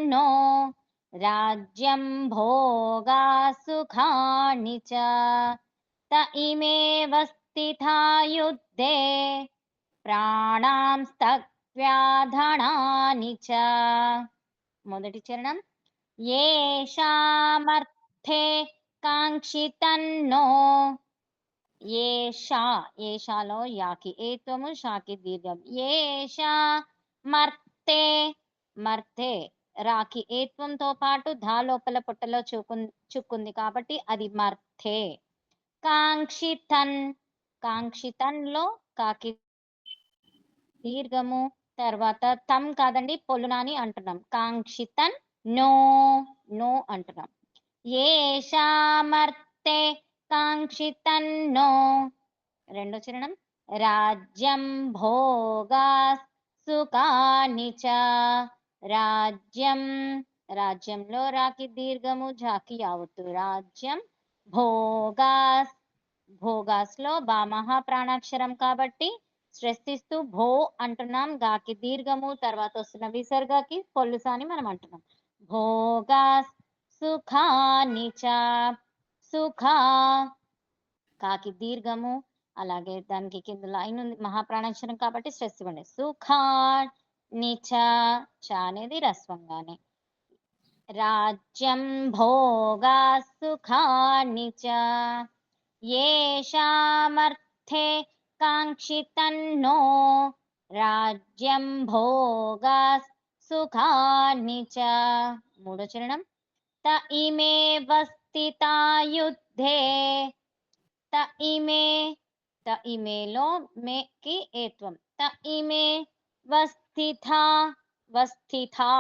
तन्नो राज्यं भोगा सुखानि च त इमेव स्थिता युद्धे ప్రాణాంస్తవ్యాధనాని చ. మొదటి చరణం. ఏషామర్థే కాంక్షితన్నో. ఏషా, ఏషాలో యాకి ఏత్వము షాకి దీర్ఘం. ఏషా మర్తే, మర్తే రాకి ఏత్వంతో పాటు ధా లోపల పొట్టలో చుక్కుంది కాబట్టి అది మర్థే. కాంక్షితన్, కాంక్షితన్ లో కాకి దీర్ఘము, తర్వాత తం కాదండి పొలునాని అంటున్నాం. కాంక్షితన్ నో, నో అంటున్నాం. ఏషామర్తే కాంక్షితన్నో. రెండో చరణం. రాజ్యం భోగా సుఖాని చ. రాజ్యం, రాజ్యంలో రాకి దీర్ఘము జాకి యావత్తు. రాజ్యం భోగాస్, భోగాస్ లో బా మహాప్రాణాక్షరం కాబట్టి శ్రెష్టిస్తూ భో అంటున్నాం. గాకి దీర్ఘము, తర్వాత వస్తున్న విసర్గకి పొల్లుసాని మనం అంటున్నాం. భోగా సుఖాని చ. సుఖా కాకి దీర్ఘము, అలాగే దానికి కింద లైన్ ఉంది మహాప్రాణాక్షరం కాబట్టి స్ట్రెస్ ఇవ్వండి. సుఖాని చ, చ అనేది రస్వంగానే. రాజ్యం భోగా సుఖాని చ. ఏషామర్థే కాంక్షితన్నో రాజ్యం భోగా సుఖాని చ. మూడో చరణం. త ఇమేవ స్థితా యుద్ధే. త ఇమే, త ఇమేలో మేకి ఏత్వం. త ఇమే వస్థితా, వస్థితా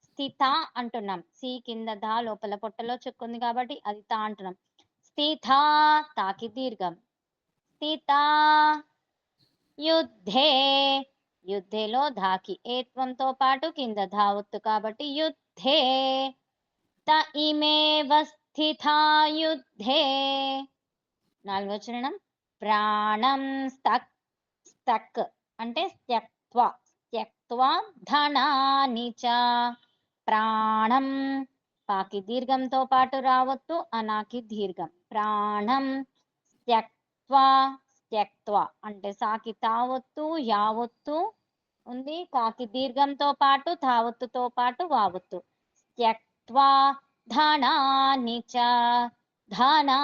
స్థిత అంటున్నాం. సి కింద ధా లోపల పొట్టలో చుక్కుంది కాబట్టి అది తా అంటున్నాం. స్థితా తాకి దీర్ఘం. స్థితా యుద్ధే, యుద్ధేలో ధాకి ఏత్వంతో పాటు కింద ధా ఒత్తు కాబట్టి యుద్ధే. త ఇమేవ స్థితా యుద్ధే. నాలుగో చరణం. ప్రాణం స్తక్, స్తక్ అంటే త్యక్త్వా, త్యక్త్వా ధనాని చ. ప్రాణం పాకి దీర్ఘంతో పాటు రావత్తు, అనాకి దీర్ఘం. ప్రాణం త్యక్త్వా, త్యక్త్వా అంటే సాకి తావత్తు యావత్తు ఉంది, కాకి దీర్ఘంతో పాటు తావత్తుతో పాటు వావత్తు. త్యక్త్వా ధనాని చ. ధనా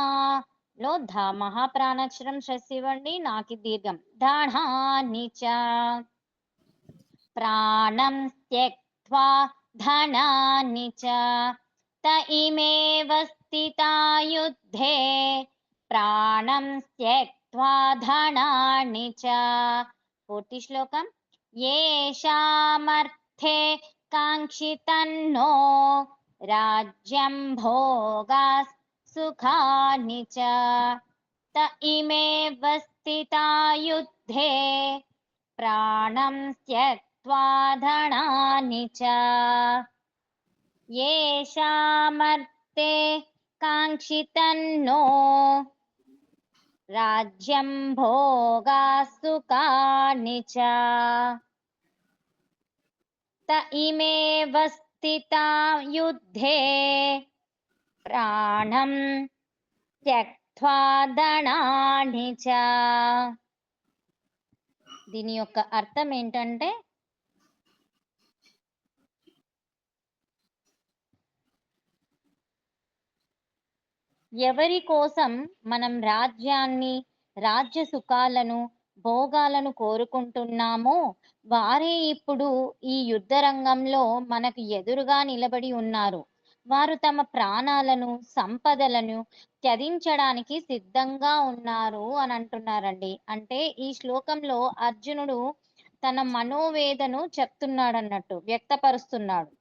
లో ధ మహాప్రాణాక్షరం శ్రెస్ ఇవ్వండి, నాకి దీర్ఘం. ధనాని చ. ప్రాణం త్యక్త్వా ధనాని చ. త ఇమేవ స్థితా యుద్ధే ప్రాణం త్యక్త్వా ధనాని చ. పూర్తి శ్లోకం. ఏషామర్థే కాంక్షితన్నో రాజ్యం భోగా సుఖాని చ. త ఇమేవ స్థితా యుద్ధే ప్రాణం త్యక్త్వా ధనాని చ. ఏషామర్థే కాంక్షితన్నో రాజ్యం భోగా సుఖాని చ. త ఇమేవ స్థితా యుద్ధే ప్రాణం త్యక్త్వా ధనాని చ. దీని యొక్క అర్థం ఏంటంటే ఎవరి కోసం మనం రాజ్యాన్ని, రాజ్య సుఖాలను, భోగాలను కోరుకుంటున్నామో వారే ఇప్పుడు ఈ యుద్ధ రంగంలో మనకు ఎదురుగా నిలబడి ఉన్నారు. వారు తమ ప్రాణాలను, సంపదలను త్యజించడానికి సిద్ధంగా ఉన్నారు అని అంటున్నారండి. అంటే ఈ శ్లోకంలో అర్జునుడు తన మనోవేదను చెప్తున్నాడన్నట్టు, వ్యక్తపరుస్తున్నాడు.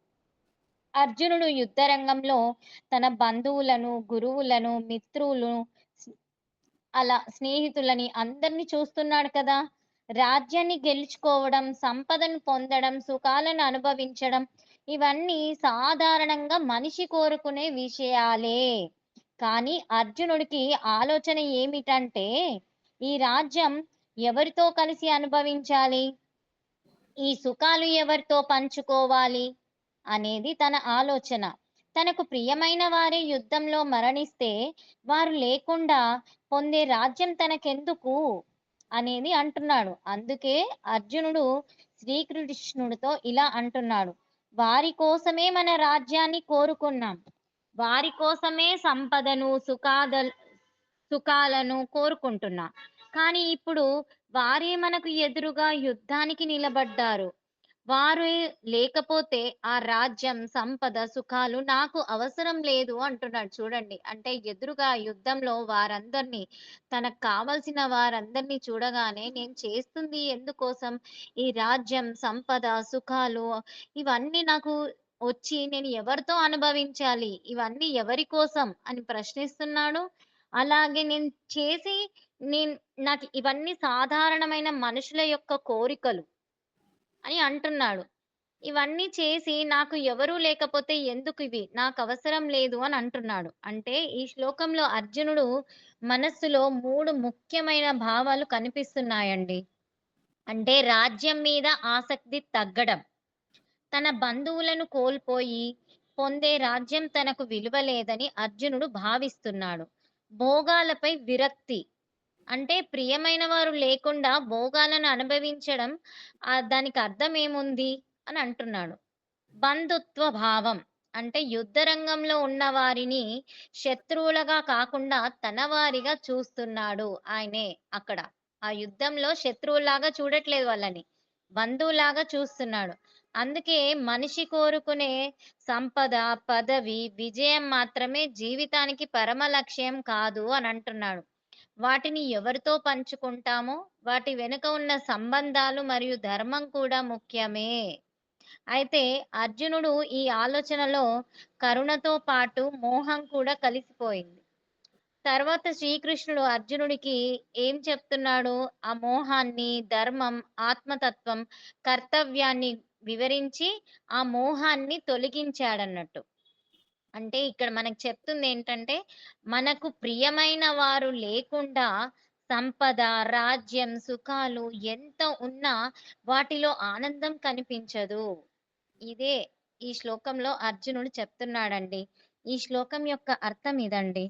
అర్జునుడు యుద్ధ రంగంలో తన బంధువులను, గురువులను, మిత్రులను, అలా స్నేహితులని అందరినీ చూస్తున్నాడు కదా. రాజ్యాన్ని గెలుచుకోవడం, సంపదను పొందడం, సుఖాలను అనుభవించడం ఇవన్నీ సాధారణంగా మనిషి కోరుకునే విషయాలే. కానీ అర్జునుడికి ఆలోచన ఏమిటంటే ఈ రాజ్యం ఎవరితో కలిసి అనుభవించాలి, ఈ సుఖాలు ఎవరితో పంచుకోవాలి అనేది తన ఆలోచన. తనకు ప్రియమైన వారే యుద్ధంలో మరణిస్తే, వారు లేకుండా పొందే రాజ్యం తనకెందుకు? అనేది అంటున్నాడు. అందుకే అర్జునుడు శ్రీకృష్ణుడితో ఇలా అంటున్నాడు. వారి కోసమే మన రాజ్యాన్ని కోరుకున్నాం. వారి కోసమే సంపదను, సుఖాలను కోరుకుంటున్నా. కానీ ఇప్పుడు వారే మనకు ఎదురుగా యుద్ధానికి నిలబడ్డారు. వారు లేకపోతే ఆ రాజ్యం, సంపద, సుఖాలు నాకు అవసరం లేదు అంటున్నాడు చూడండి. అంటే ఎదురుగా యుద్ధంలో వారందరినీ, తనకు కావాల్సిన వారందరినీ చూడగానే నేను చేస్తుంది ఎందుకోసం? ఈ రాజ్యం, సంపద, సుఖాలు ఇవన్నీ నాకు వచ్చి నేను ఎవరితో అనుభవించాలి? ఇవన్నీ ఎవరి కోసం? అని ప్రశ్నిస్తున్నాడు. అలాగే నేను నాకు ఇవన్నీ సాధారణమైన మనుషుల యొక్క కోరికలు అని అంటున్నాడు. ఇవన్నీ చేసి నాకు ఎవరూ లేకపోతే ఎందుకివి? నాకవసరం లేదు అని అంటున్నాడు. అంటే ఈ శ్లోకంలో అర్జునుడు మనస్సులో 3 ముఖ్యమైన భావాలు కనిపిస్తున్నాయండి. అంటే రాజ్యం మీద ఆసక్తి తగ్గడం, తన బంధువులను కోల్పోయి పొందే రాజ్యం తనకు విలువ లేదని అర్జునుడు భావిస్తున్నాడు. భోగాలపై విరక్తి, అంటే ప్రియమైన వారు లేకుండా భోగాలను అనుభవించడం దానికి అర్థమేముంది అని అంటున్నాడు. బంధుత్వ భావం, అంటే యుద్ధ రంగంలో ఉన్న వారిని శత్రువులుగా కాకుండా తన వారిగా చూస్తున్నాడు ఆయనే అక్కడ. ఆ యుద్ధంలో శత్రువులాగా చూడట్లేదు వాళ్ళని. బంధువులాగా చూస్తున్నాడు. అందుకే మనిషి కోరుకునే సంపద, పదవి, విజయం మాత్రమే జీవితానికి పరమ లక్ష్యం కాదు అని అంటున్నాడు. వాటిని ఎవరితో పంచుకుంటామో, వాటి వెనుక ఉన్న సంబంధాలు మరియు ధర్మం కూడా ముఖ్యమే. అయితే అర్జునుడు ఈ ఆలోచనలో కరుణతో పాటు మోహం కూడా కలిసిపోయింది. తర్వాత శ్రీకృష్ణుడు అర్జునుడికి ఏం చెప్తున్నాడు? ఆ మోహాన్ని, ధర్మం, ఆత్మతత్వం, కర్తవ్యాన్ని వివరించి ఆ మోహాన్ని తొలగించాడన్నట్టు. అంటే ఇక్కడ మనకు చెప్తుందేంటంటే, మనకు ప్రియమైన వారు లేకుండా సంపద, రాజ్యం, సుఖాలు ఎంత ఉన్నా వాటిలో ఆనందం కనిపించదు. ఇదే ఈ శ్లోకంలో అర్జునుడు చెప్తున్నాడండి. ఈ శ్లోకం యొక్క అర్థం ఇదండి.